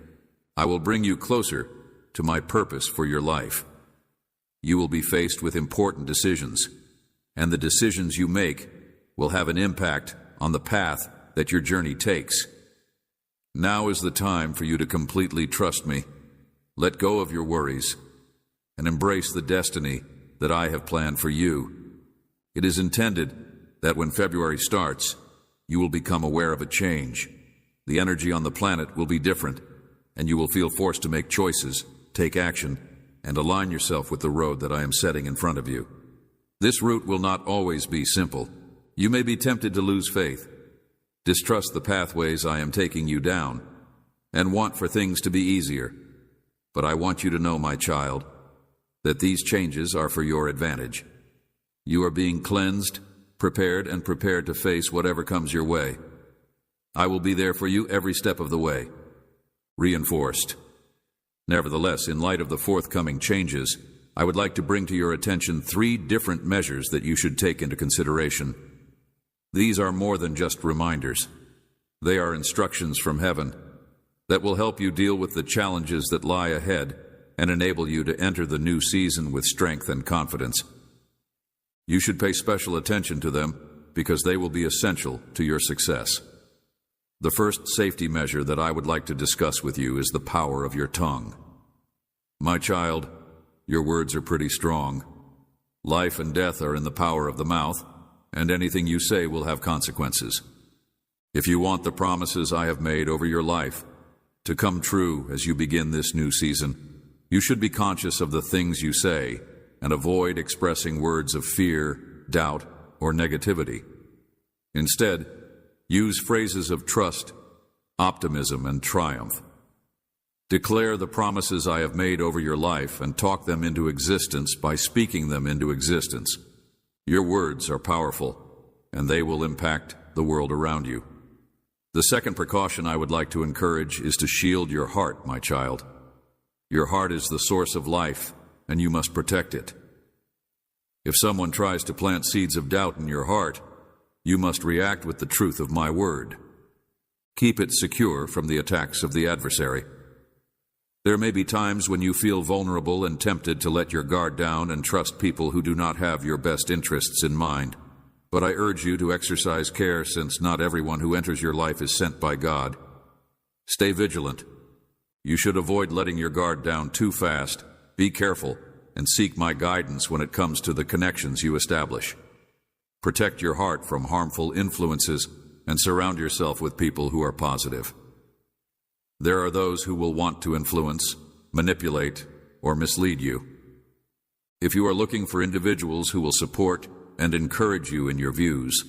I will bring you closer to my purpose for your life. You will be faced with important decisions, and the decisions you make will have an impact on the path that your journey takes. Now is the time for you to completely trust me, let go of your worries, and embrace the destiny that I have planned for you. It is intended that when February starts, you will become aware of a change. The energy on the planet will be different, and you will feel forced to make choices, take action, and align yourself with the road that I am setting in front of you. This route will not always be simple. You may be tempted to lose faith, distrust the pathways I am taking you down, and want for things to be easier. But I want you to know, my child, that these changes are for your advantage. You are being cleansed, prepared to face whatever comes your way. I will be there for you every step of the way. Reinforced. Nevertheless, in light of the forthcoming changes, I would like to bring to your attention 3 different measures that you should take into consideration. These are more than just reminders. They are instructions from heaven that will help you deal with the challenges that lie ahead and enable you to enter the new season with strength and confidence. You should pay special attention to them because they will be essential to your success. The first safety measure that I would like to discuss with you is the power of your tongue. My child, your words are pretty strong. Life and death are in the power of the mouth, and anything you say will have consequences. If you want the promises I have made over your life to come true as you begin this new season, you should be conscious of the things you say and avoid expressing words of fear, doubt, or negativity. Instead, use phrases of trust, optimism, and triumph. Declare the promises I have made over your life and talk them into existence by speaking them into existence. Your words are powerful, and they will impact the world around you. The second precaution I would like to encourage is to shield your heart, my child. Your heart is the source of life, and you must protect it. If someone tries to plant seeds of doubt in your heart, you must react with the truth of my word. Keep it secure from the attacks of the adversary. There may be times when you feel vulnerable and tempted to let your guard down and trust people who do not have your best interests in mind. But I urge you to exercise care, since not everyone who enters your life is sent by God. Stay vigilant. You should avoid letting your guard down too fast. Be careful and seek my guidance when it comes to the connections you establish. Protect your heart from harmful influences and surround yourself with people who are positive. There are those who will want to influence, manipulate, or mislead you. If you are looking for individuals who will support and encourage you in your views,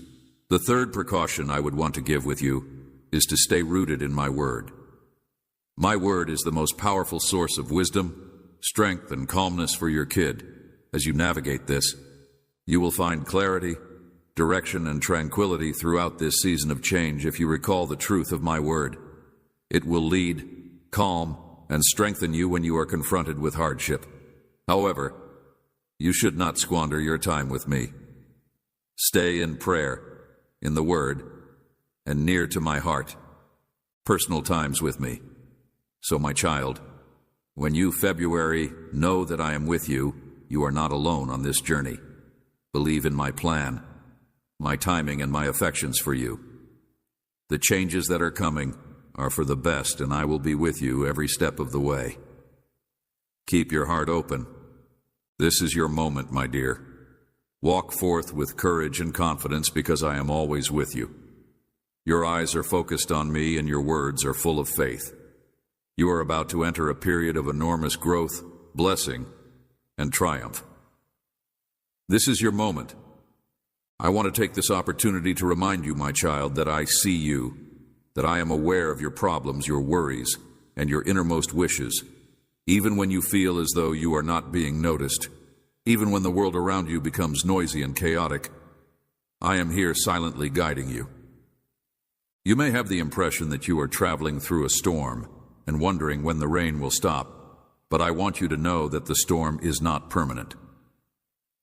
the third precaution I would want to give with you is to stay rooted in my word. My word is the most powerful source of wisdom, strength, and calmness for your kid. As you navigate this, you will find clarity, direction, and tranquility throughout this season of change if you recall the truth of my word. It will lead, calm, and strengthen you when you are confronted with hardship. However, you should not squander your time with me. Stay in prayer, in the Word, and near to my heart. Personal times with me. So, my child, when you February know that I am with you, you are not alone on this journey. Believe in my plan, my timing, and my affections for you. The changes that are coming are for the best, and I will be with you every step of the way. Keep your heart open. This is your moment, my dear. Walk forth with courage and confidence, because I am always with you. Your eyes are focused on me, and your words are full of faith. You are about to enter a period of enormous growth, blessing, and triumph. This is your moment. I want to take this opportunity to remind you, my child, that I see you, that I am aware of your problems, your worries, and your innermost wishes, even when you feel as though you are not being noticed, even when the world around you becomes noisy and chaotic. I am here silently guiding you. You may have the impression that you are traveling through a storm and wondering when the rain will stop, but I want you to know that the storm is not permanent.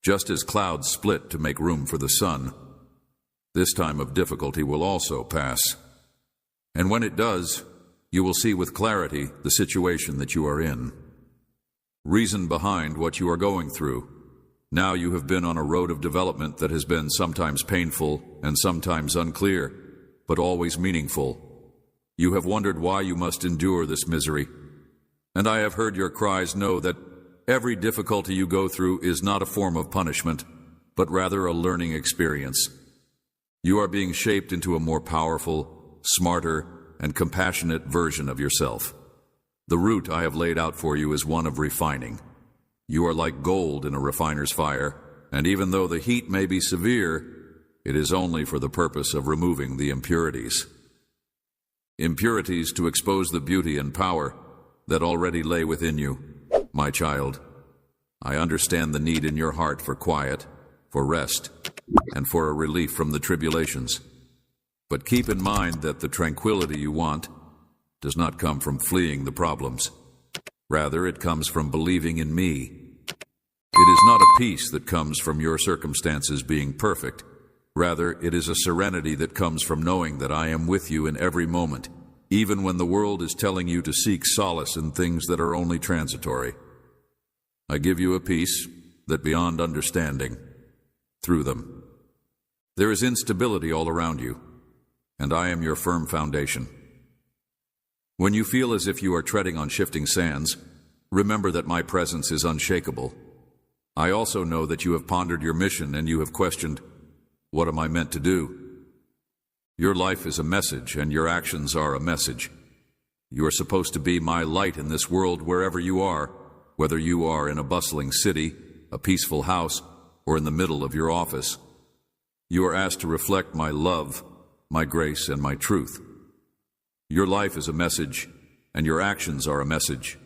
Just as clouds split to make room for the sun, this time of difficulty will also pass. And when it does, you will see with clarity the situation that you are in. Reason behind what you are going through. Now you have been on a road of development that has been sometimes painful and sometimes unclear, but always meaningful. You have wondered why you must endure this misery. And I have heard your cries. Know that every difficulty you go through is not a form of punishment, but rather a learning experience. You are being shaped into a more powerful, smarter, and compassionate version of yourself. The route I have laid out for you is one of refining. You are like gold in a refiner's fire, and even though the heat may be severe, it is only for the purpose of removing the impurities. Impurities to expose the beauty and power that already lay within you. My child, I understand the need in your heart for quiet, for rest, and for a relief from the tribulations. But keep in mind that the tranquility you want does not come from fleeing the problems. Rather, it comes from believing in me. It is not a peace that comes from your circumstances being perfect. Rather, it is a serenity that comes from knowing that I am with you in every moment, even when the world is telling you to seek solace in things that are only transitory. I give you a peace that beyond understanding, through them. There is instability all around you, and I am your firm foundation. When you feel as if you are treading on shifting sands, remember that my presence is unshakable. I also know that you have pondered your mission and you have questioned, what am I meant to do? Your life is a message and your actions are a message. You are supposed to be my light in this world wherever you are, whether you are in a bustling city, a peaceful house, or in the middle of your office. You are asked to reflect my love, my grace, and my truth. Your life is a message, and your actions are a message.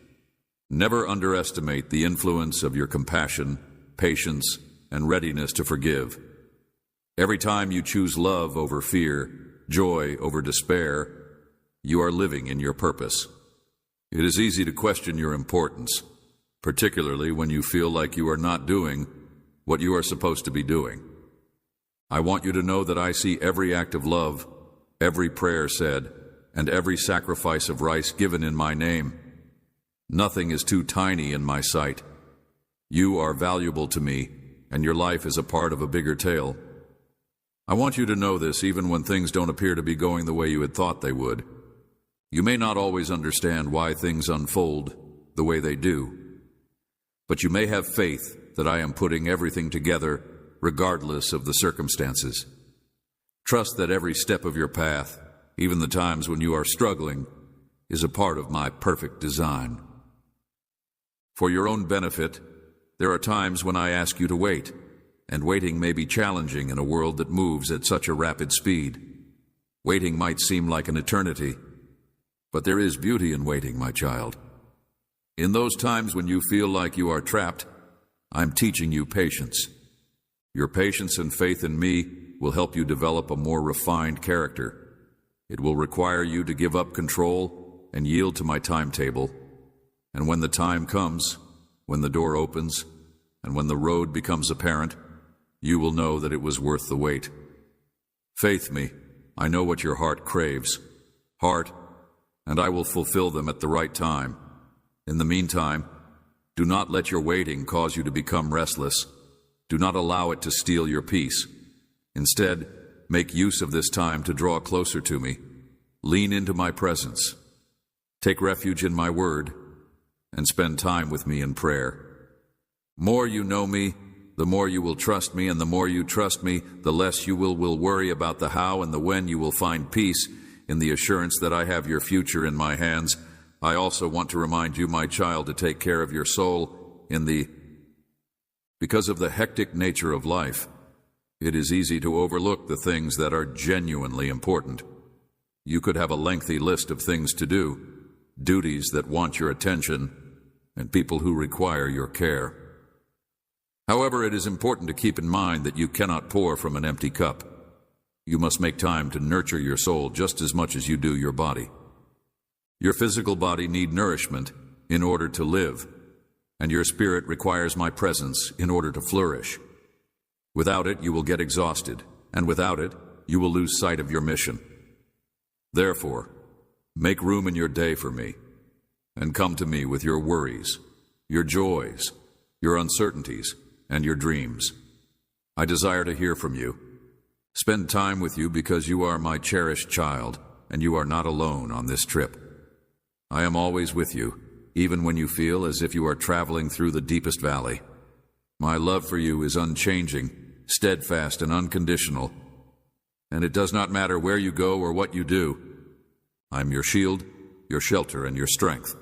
Never underestimate the influence of your compassion, patience, and readiness to forgive. Every time you choose love over fear, joy over despair, you are living in your purpose. It is easy to question your importance, particularly when you feel like you are not doing what you are supposed to be doing. I want you to know that I see every act of love, every prayer said, and every sacrifice of rice given in my name. Nothing is too tiny in my sight. You are valuable to me, and your life is a part of a bigger tale. I want you to know this even when things don't appear to be going the way you had thought they would. You may not always understand why things unfold the way they do, but you may have faith that I am putting everything together regardless of the circumstances. Trust that every step of your path, even the times when you are struggling, is a part of my perfect design. For your own benefit, there are times when I ask you to wait, and waiting may be challenging in a world that moves at such a rapid speed. Waiting might seem like an eternity, but there is beauty in waiting, my child. In those times when you feel like you are trapped, I'm teaching you patience. Your patience and faith in me will help you develop a more refined character. It will require you to give up control and yield to my timetable. And when the time comes, when the door opens, and when the road becomes apparent, you will know that it was worth the wait. Faith me, I know what your heart craves. Heart, and I will fulfill them at the right time. In the meantime, do not let your waiting cause you to become restless. Do not allow it to steal your peace. Instead, make use of this time to draw closer to me. Lean into my presence. Take refuge in my word, and spend time with me in prayer. More you know me, the more you will trust me, and the more you trust me, the less you will worry about the how and the when. You will find peace in the assurance that I have your future in my hands. I also want to remind you, my child, to take care of your soul because of the hectic nature of life. It is easy to overlook the things that are genuinely important. You could have a lengthy list of things to do, duties that want your attention, and people who require your care. However, it is important to keep in mind that you cannot pour from an empty cup. You must make time to nurture your soul just as much as you do your body. Your physical body needs nourishment in order to live, and your spirit requires my presence in order to flourish. Without it, you will get exhausted, and without it, you will lose sight of your mission. Therefore, make room in your day for me, and come to me with your worries, your joys, your uncertainties, and your dreams. I desire to hear from you. Spend time with you because you are my cherished child, and you are not alone on this trip. I am always with you, even when you feel as if you are traveling through the deepest valley. My love for you is unchanging, steadfast, and unconditional, and it does not matter where you go or what you do. I am your shield, your shelter, and your strength.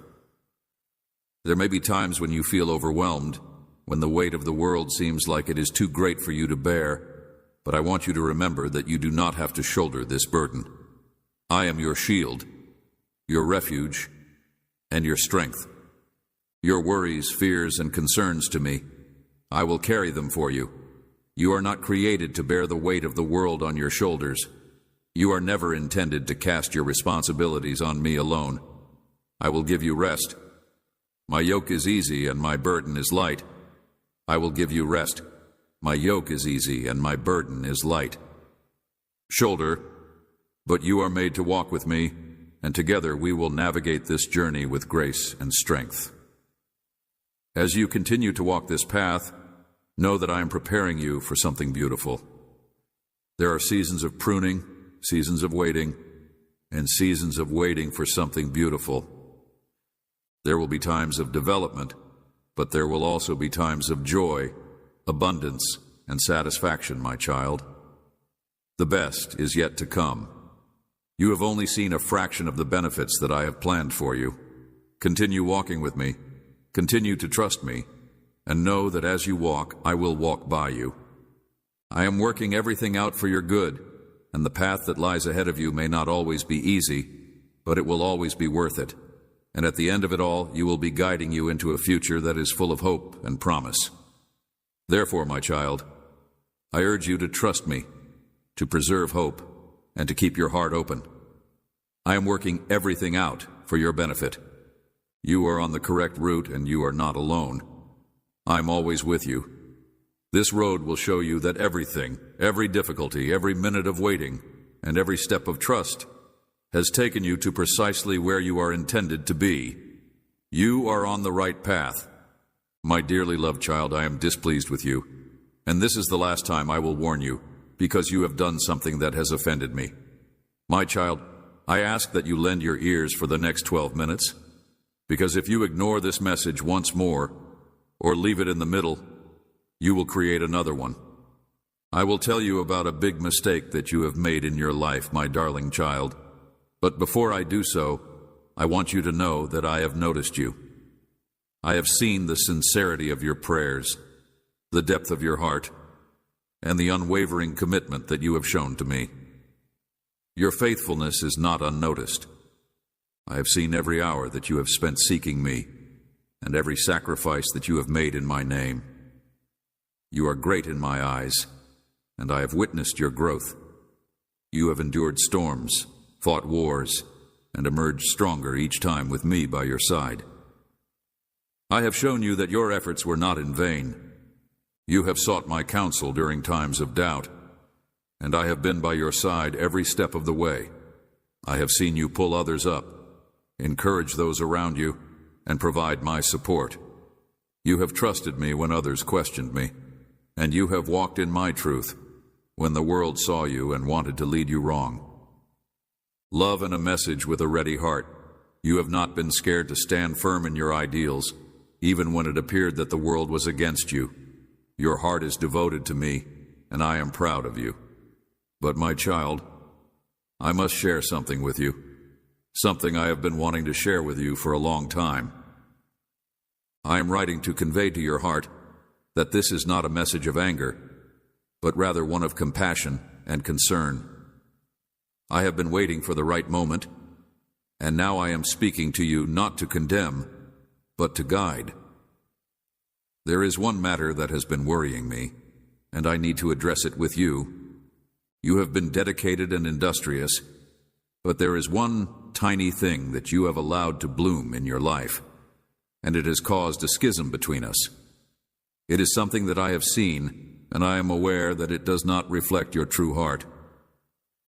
There may be times when you feel overwhelmed, when the weight of the world seems like it is too great for you to bear, but I want you to remember that you do not have to shoulder this burden. I am your shield, your refuge, and your strength. Your worries, fears, and concerns to me, I will carry them for you. You are not created to bear the weight of the world on your shoulders. You are never intended to cast your responsibilities on me alone. I will give you rest. My yoke is easy and my burden is light. I will give you rest. My yoke is easy and my burden is light. Shoulder, but you are made to walk with me, and together we will navigate this journey with grace and strength. As you continue to walk this path, know that I am preparing you for something beautiful. There are seasons of pruning, seasons of waiting, and seasons of waiting for something beautiful. There will be times of development, but there will also be times of joy, abundance, and satisfaction, my child. The best is yet to come. You have only seen a fraction of the benefits that I have planned for you. Continue walking with me, continue to trust me, and know that as you walk, I will walk by you. I am working everything out for your good, and the path that lies ahead of you may not always be easy, but it will always be worth it. And at the end of it all, you will be guiding you into a future that is full of hope and promise. Therefore, my child, I urge you to trust me, to preserve hope, and to keep your heart open. I am working everything out for your benefit. You are on the correct route, and you are not alone. I'm always with you. This road will show you that everything, every difficulty, every minute of waiting, and every step of trust has taken you to precisely where you are intended to be. You are on the right path. My dearly loved child, I am displeased with you, and this is the last time I will warn you, because you have done something that has offended me. My child, I ask that you lend your ears for the next 12 minutes, because if you ignore this message once more, or leave it in the middle, you will create another one. I will tell you about a big mistake that you have made in your life, my darling child. But before I do so, I want you to know that I have noticed you. I have seen the sincerity of your prayers, the depth of your heart, and the unwavering commitment that you have shown to me. Your faithfulness is not unnoticed. I have seen every hour that you have spent seeking me, and every sacrifice that you have made in my name. You are great in my eyes, and I have witnessed your growth. You have endured storms, fought wars, and emerged stronger each time with me by your side. I have shown you that your efforts were not in vain. You have sought my counsel during times of doubt, and I have been by your side every step of the way. I have seen you pull others up, encourage those around you, and provide my support. You have trusted me when others questioned me, and you have walked in my truth when the world saw you and wanted to lead you wrong. Love and a message with a ready heart. You have not been scared to stand firm in your ideals, even when it appeared that the world was against you. Your heart is devoted to me, and I am proud of you. But my child, I must share something with you, something I have been wanting to share with you for a long time. I am writing to convey to your heart that this is not a message of anger, but rather one of compassion and concern. I have been waiting for the right moment, and now I am speaking to you not to condemn, but to guide. There is one matter that has been worrying me, and I need to address it with you. You have been dedicated and industrious, but there is one tiny thing that you have allowed to bloom in your life, and it has caused a schism between us. It is something that I have seen, and I am aware that it does not reflect your true heart.